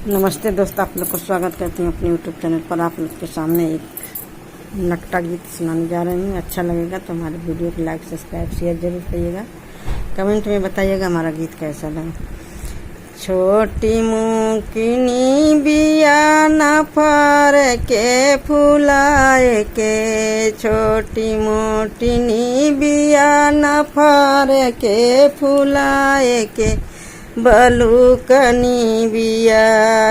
नमस्ते दोस्त, आप लोग को स्वागत करती हूँ अपने यूट्यूब चैनल पर। आप लोग के सामने एक नकटा गीत सुनाने जा रही हूँ। अच्छा लगेगा तो हमारे वीडियो को लाइक, सब्सक्राइब, शेयर जरूर करिएगा। कमेंट में बताइएगा हमारा गीत कैसा लगा। छोटी मुकिनी बिया न फर के फुलाए के, छोटी मोटिनी बिया न फर के फुलाए के, बलुकनी बिया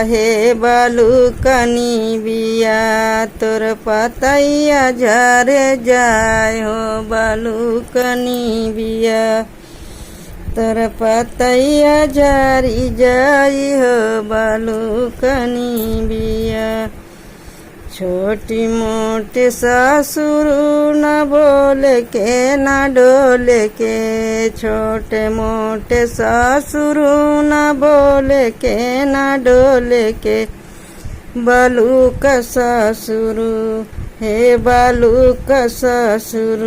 हे बलुकनी बिया, तोर पतैया झरे जाय हो बलुकनी बिया, तोर पतैया झरी जाई हो बलुकनी बिया। छोटी मोटी ससुर न बोले के न डोले के, छोटे मोटे ससुर न बोले के न डोले के, बलुक ससुर हे बलुक ससुर,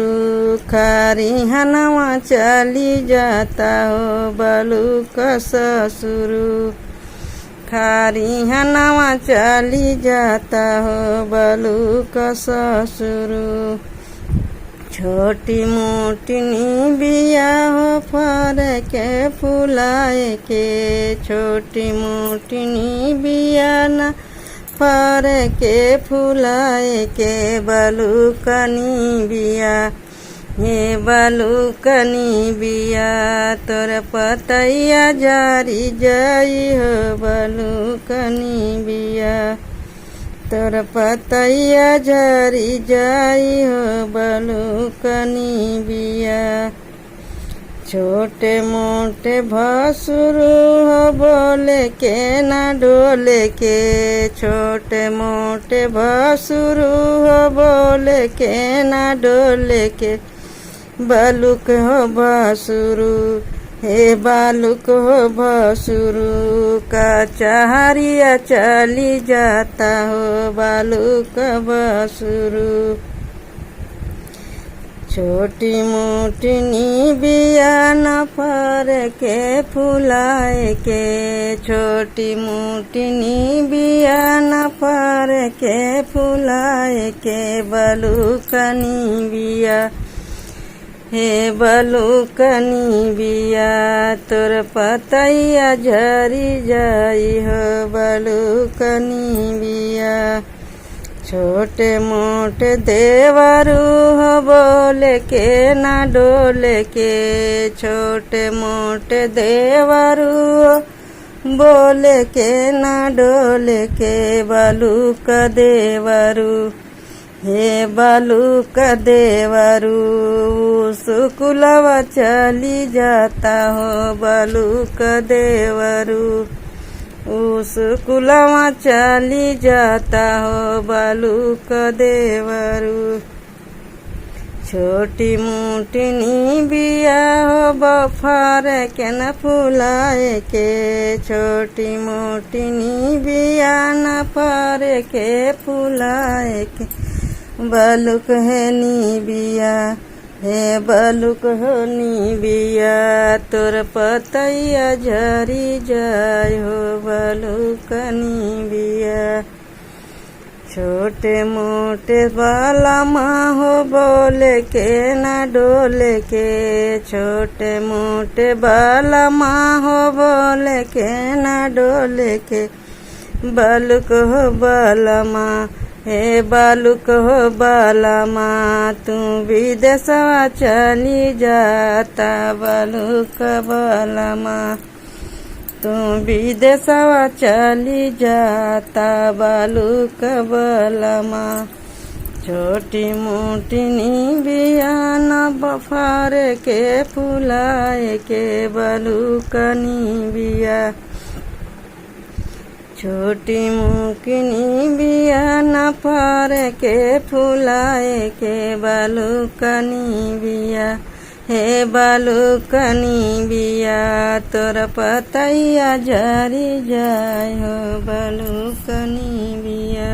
खारी हनवा चली जाता हो बलुक ससुर, खारी हनवा चली जाता हो बलुक ससुर। छोटी मोटिनी बिया हो फर के फुलाए के, छोटी मोटिनी बिया न फर के फुलाए के, बलुकनी बिया हे बलुकनी बिया, तोर पतैया झरी जाई हो बलुकनी बिया, तोर पतैया झरी जाई हो बलुकनी बिया। छोटे मोटे भसुर हो बोले के न डोले के, छोटे मोटे भसुर हो बोले के न डोले के, बलुक हो भसुरु हे बालुक हो भसुरु, कचहरिया चली जाता हो बालुक भसुरु। छोटी मोटिनी बिया न फर के फुलाए के, छोटी मोटिनी बिया न फर के फुलाए के, बलुकनी बिया हे बलुकनी बिया, तोर पतैया झरी जाई हो बलुकनी बिया। छोटे मोटे देवरू हो बोले के न डोले के, छोटे मोटे देवरू बोले के न डोले के, बलुक देवरू हे बलुक देवरू, सुकुलवा चली जाता हो बलुक देवरू, सुकुलवा चली जाता हो बलुक देवरू। छोटी मोटिनी बिया हो बफर के न फुलाए के, छोटी मोटिनी बिया न फर के फुलाए के, बलुक है नी बिया हे बलुक हो नी बिया, तोर पतैया झरी जाय हो बलुकनी बिया। छोटे मोटे बालमा हो बोले के न डोले के, छोटे मोटे बालमा हो बोले के न डोले के, बलुक हो बालमा हे बालुक हो बालमा, तू विदेशवा चली जाता बलुक बालमा, तू विदेशवा चली जाता बलुक बालमा। छोटी मोटिनी बिया न बफर के फुलाए के, बलुकनी बिया, छोटी मुकिनी बिया न फर के फुलाए के, बलुकनी बिया हे बलुकनी बिया, तोर पतैया झरी जाय हो बलुकनी बिया।